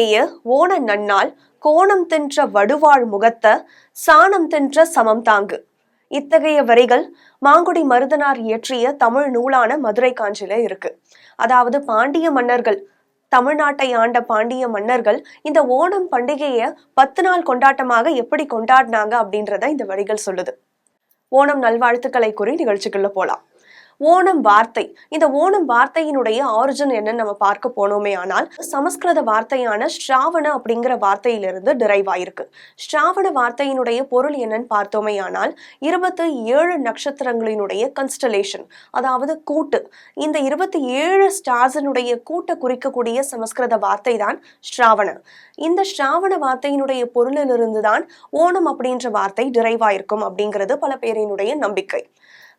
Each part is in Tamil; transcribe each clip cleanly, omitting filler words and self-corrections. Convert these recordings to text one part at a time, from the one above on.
பண்டிகைய ஓண நன்னாள் கோணம் தின்ற வடுவாழ் முகத்த சாணம் தின்ற சமம் தாங்கு. இத்தகைய வரிகள் மாங்குடி மருதனார் இயற்றிய தமிழ் நூலான மதுரை காஞ்சில இருக்கு. அதாவது பாண்டிய மன்னர்கள், தமிழ்நாட்டை ஆண்ட பாண்டிய மன்னர்கள் இந்த ஓணம் பண்டிகைய 10 நாள் கொண்டாட்டமாக எப்படி கொண்டாடினாங்க அப்படின்றத இந்த வரிகள் சொல்லுது. ஓணம் நல்வாழ்த்துக்களை கூறி நிகழ்ச்சிக்குள்ள போலாம். ஓணம் வார்த்தை, இந்த ஓணம் வார்த்தையினுடைய ஆரிஜின் என்னன்னு நம்ம பார்க்க போனோமே ஆனால் சமஸ்கிருத வார்த்தையான ஸ்ராவண அப்படிங்கிற வார்த்தையிலிருந்து டிரைவ் ஆயிருக்கு. ஸ்ராவண வார்த்தையினுடைய பொருள் என்னன்னு பார்த்தோமே ஆனால் 27 நட்சத்திரங்களினுடைய கன்ஸ்டலேஷன், அதாவது கூட்டு. இந்த 27 ஸ்டார்ஸினுடைய கூட்டை குறிக்கக்கூடிய சமஸ்கிருத வார்த்தை தான் ஸ்ராவண. இந்த ஸ்ராவண வார்த்தையினுடைய பொருளிலிருந்து தான் ஓணம் அப்படின்ற வார்த்தை டிரைவ் ஆயிருக்கும் அப்படிங்கிறது பல பேரினுடைய நம்பிக்கை.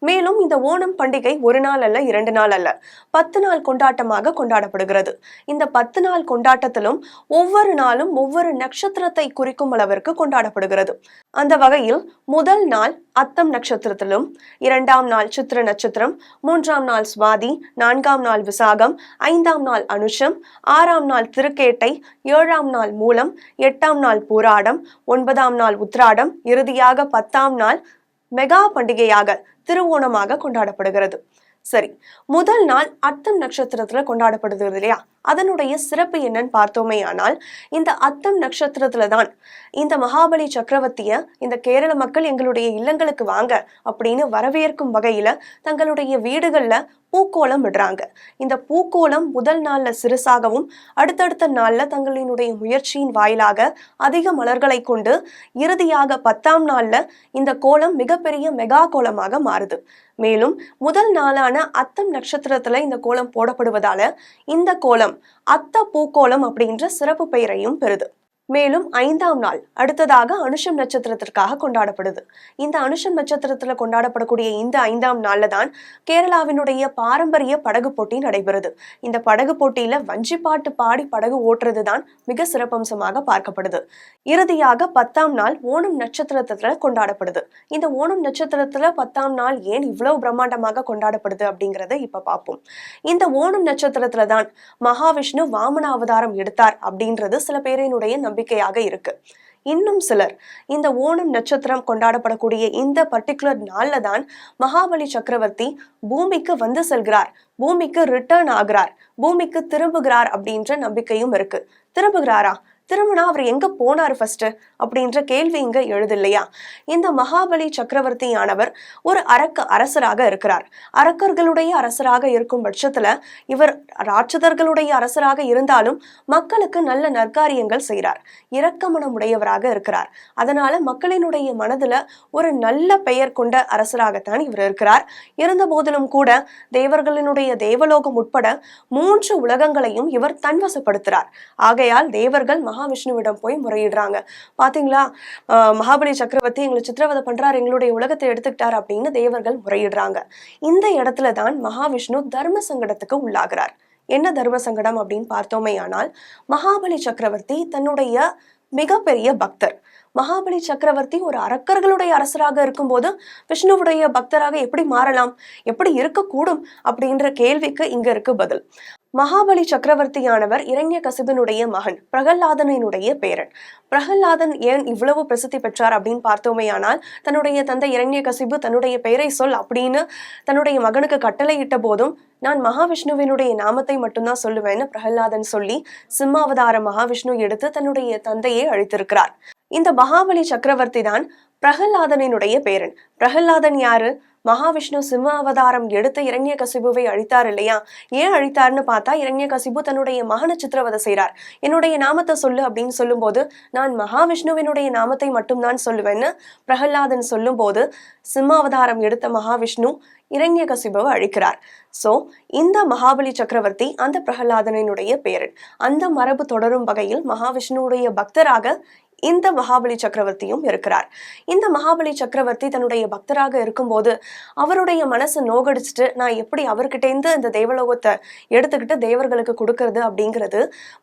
மேலும் இந்த ஓணம் பண்டிகை 1 நாள் அல்ல, 2 நாள் அல்ல, 10 நாள் கொண்டாட்டமாக கொண்டாடப்படுகிறது. இந்த 10 நாள் கொண்டாட்டத்திலும் ஒவ்வொரு நாளும் ஒவ்வொரு நட்சத்திரத்தை குறிக்கும் அளவிற்கு கொண்டாடப்படுகிறது. அந்த வகையில் முதல் நாள் அத்தம் நட்சத்திரத்திலும், 2ஆம் நாள் சித்திர நட்சத்திரம், 3ஆம் நாள் சுவாதி, 4ஆம் நாள் விசாகம், 5ஆம் நாள் அனுஷம், 6ஆம் நாள் திருக்கேட்டை, 7ஆம் நாள் மூலம், 8ஆம் நாள் பூராடம், 9ஆம் நாள் உத்ராடம், இறுதியாக 10ஆம் நாள் மெகா பண்டிகையாக திருவோணமாக கொண்டாடப்படுகிறது. சரி, முதல் நாள் அத்தம் நட்சத்திரத்துல கொண்டாடப்படுகிறது இல்லையா, அதனுடைய சிறப்பு என்னன்னு பார்த்தோமே ஆனால் இந்த அத்தம் நட்சத்திரத்துல தான் இந்த மகாபலி சக்கரவர்த்திய இந்த கேரள மக்கள் எங்களுடைய இல்லங்களுக்கு வாங்க அப்படின்னு வரவேற்கும் வகையில தங்களுடைய வீடுகள்ல பூக்கோலம் விடுறாங்க. இந்த பூக்கோலம் முதல் நாள்ல சிறுசாகவும் அடுத்தடுத்த நாள்ல தங்களினுடைய முயற்சியின் வாயிலாக அதிக மலர்களை கொண்டு இறுதியாக 10ஆம் நாள்ல இந்த கோலம் மிகப்பெரிய மெகா கோலமாக மாறுது. மேலும் முதல் நாளான அத்தம் நட்சத்திரத்துல இந்த கோலம் போடப்படுவதால இந்த கோலம் அத்த பூக்கோலம் அப்படின்ற சிறப்பு பெயரையும் பெறுது. மேலும் 5ஆம் நாள் அடுத்ததாக அனுஷம் நட்சத்திரத்திற்காக கொண்டாடப்படுது. இந்த அனுஷம் நட்சத்திரத்துல கொண்டாடப்படக்கூடிய இந்த 5ஆம் நாள்ல தான் கேரளாவினுடைய பாரம்பரிய படகு போட்டி நடைபெறுது. இந்த படகு போட்டியில வஞ்சிப்பாட்டு பாடி படகு ஓட்டுறது தான் மிக சிறப்பம்சமாக பார்க்கப்படுது. இறுதியாக 10ஆம் நாள் ஓணம் நட்சத்திரத்துல கொண்டாடப்படுது. இந்த ஓணம் நட்சத்திரத்துல 10ஆம் நாள் ஏன் இவ்வளவு பிரம்மாண்டமாக கொண்டாடப்படுது அப்படிங்கறத இப்ப பார்ப்போம். இந்த ஓணம் நட்சத்திரத்துல தான் மகாவிஷ்ணு வாமன அவதாரம் எடுத்தார் அப்படின்றது சில பேரினுடைய நம்பிக்கையாக இருக்கு. இன்னும் சிலர் இந்த ஓணம் நட்சத்திரம் கொண்டாடப்படக்கூடிய இந்த பர்டிகுலர் நாள்ல தான் மகாபலி சக்கரவர்த்தி பூமிக்கு வந்து செல்கிறார், பூமிக்கு ரிட்டர்ன் ஆகிறார், பூமிக்கு திரும்புகிறார் அப்படின்ற நம்பிக்கையும் இருக்கு. திரும்புகிறாரா? திரும்பினா அவர் எங்க போனார் ஃபர்ஸ்ட் அப்படின்ற கேள்வி இங்க எழுது இல்லையா? இந்த மகாபலி சக்கரவர்த்தியானவர் ஒரு அரசராக இருக்கிறார். அரக்கர்களுடைய அரசராக இருக்கும் பட்சத்துல இவர் ராட்சதர்களுடைய அரசராக இருந்தாலும் மக்களுக்கு நல்ல நற்காரியங்கள் செய்கிறார், இரக்க மனமுடையவராக இருக்கிறார். அதனால மக்களினுடைய மனதுல ஒரு நல்ல பெயர் கொண்ட அரசராகத்தான் இவர் இருக்கிறார். இருந்த போதிலும் கூட தேவர்களினுடைய தேவலோகம் உட்பட 3 உலகங்களையும் இவர் தன்வசப்படுத்துறார். ஆகையால் தேவர்கள் மகாவிஷ்ணுவிடம் போய் முறையிடுறாங்க. பாத்தீங்களா, மகாபலி சக்கரவர்த்தி எங்களை சித்திரவதை பண்றார், எங்களுடைய உலகத்தை எடுத்துக்கிட்டார் அப்படின்னு தேவர்கள் முறையிடுறாங்க. இந்த இடத்துலதான் மகாவிஷ்ணு தர்ம சங்கடத்துக்கு உள்ளாகிறார். என்ன தர்ம சங்கடம் அப்படின்னு பார்த்தோமே ஆனால் மகாபலி சக்கரவர்த்தி தன்னுடைய மிகப்பெரிய பக்தர். மகாபலி சக்கரவர்த்தி ஒரு அரக்கர்களுடைய அரசராக இருக்கும்போது விஷ்ணுவுடைய பக்தராக எப்படி மாறலாம், எப்படி இருக்கக்கூடும் அப்படின்ற கேள்விக்கு இங்க இருக்கு பதில். மகாபலி சக்கரவர்த்தியானவர் இரண்யகசிபனுடைய மகன், பிரகல்லாதனினுடைய பேரன். பிரகல்லாதன் ஏன் இவ்வளவு பிரசித்தி பெற்றார் அப்படின்னு பார்த்தோமே ஆனால் தன்னுடைய தந்தை இரண்யகசிபு தன்னுடைய பெயரை சொல் அப்படின்னு தன்னுடைய மகனுக்கு கட்டளையிட்ட போதும் நான் மகாவிஷ்ணுவினுடைய நாமத்தை மட்டும்தான் சொல்லுவேன்னு பிரகல்லாதன் சொல்லி சிம்மாவதார மகாவிஷ்ணு எடுத்து தன்னுடைய தந்தையை அழித்திருக்கிறார். இந்த மகாபலி சக்கரவர்த்தி தான் பிரகல்லாதனினுடைய பேரன். பிரகல்லாதன் யாரு? மகாவிஷ்ணு சிம்ம அவதாரம் எடுத்த இரண்யகசிபுவை அழித்தார் இல்லையா? ஏன் அழித்தார்னு பார்த்தா இரண்யகசிபு தன்னுடைய மகனை சித்திரவதை செய்கிறார். என்னுடைய நாமத்தை சொல்லு அப்படின்னு சொல்லும் போது நான் மகாவிஷ்ணுவினுடைய நாமத்தை மட்டும்தான் சொல்லுவேன்னு பிரகல்லாதன் சொல்லும் போது சிம்மாவதாரம் எடுத்த மகாவிஷ்ணு இரண்யகசிபுவை அழிக்கிறார். சோ இந்த மகாபலி சக்கரவர்த்தி அந்த பிரகல்லாதனினுடைய பேரன். அந்த மரபு தொடரும் வகையில் மகாவிஷ்ணுவுடைய பக்தராக இந்த மகாபலி சக்கரவர்த்தியும் இருக்கிறார். இந்த மகாபலி சக்கரவர்த்தி தன்னுடைய பக்தராக இருக்கும்போது அவருடைய மனசு நோகடிச்சுட்டு நான் எப்படி அவர்கிட்ட இருந்து இந்த தேவலோகத்தை எடுத்துக்கிட்டு தேவர்களுக்கு கொடுக்கறது அப்படிங்கிறது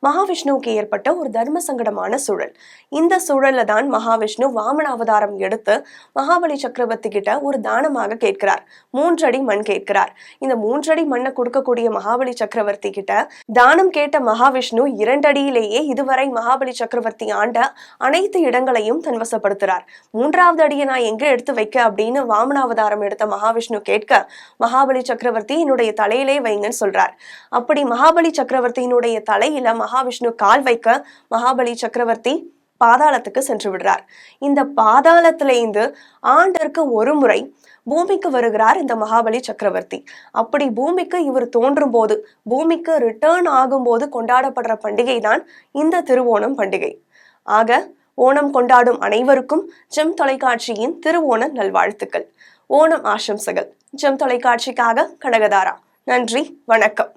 மகாவிஷ்ணுவுக்கு ஏற்பட்ட ஒரு தர்ம சங்கடமான சூழல். இந்த சூழல்ல தான் மகாவிஷ்ணு வாமன அவதாரம் எடுத்து மகாபலி சக்கரவர்த்தி கிட்ட ஒரு தானமாக கேட்கிறார். 3 அடி மண் கேட்கிறார். இந்த 3 அடி மண்ணை கொடுக்கக்கூடிய மகாபலி சக்கரவர்த்தி கிட்ட தானம் கேட்ட மகாவிஷ்ணு 2 அடியிலேயே இதுவரை மகாபலி சக்கரவர்த்தி ஆண்ட அனைத்து இடங்களையும் தன்வசப்படுத்துறார். 3வது அடியை நான் எங்க எடுத்து வைக்க அப்படின்னு வாமனாவதாரம் எடுத்த மகாவிஷ்ணு கேட்க மகாபலி சக்கரவர்த்தி என்னுடைய தலையிலே வைங்கன்னு சொல்றார். அப்படி மகாபலி சக்கரவர்த்தியினுடைய தலையில மகாவிஷ்ணு கால் வைக்க மகாபலி சக்கரவர்த்தி பாதாளத்துக்கு சென்று விடுறார். இந்த பாதாளத்திலேந்து ஆண்டிற்கு ஒரு முறை பூமிக்கு வருகிறார் இந்த மகாபலி சக்கரவர்த்தி. அப்படி பூமிக்கு இவர் தோன்றும் போது, பூமிக்கு ரிட்டர்ன் ஆகும் போது கொண்டாடப்படுற பண்டிகை தான் இந்த திருவோணம் பண்டிகை. ஆக ஓணம் கொண்டாடும் அனைவருக்கும் ஜெம் தொலைக்காட்சியின் திருவோண நல்வாழ்த்துக்கள். ஓணம் ஆசம்சைகள். ஜெம் தொலைக்காட்சிக்காக கனகதாரா. நன்றி, வணக்கம்.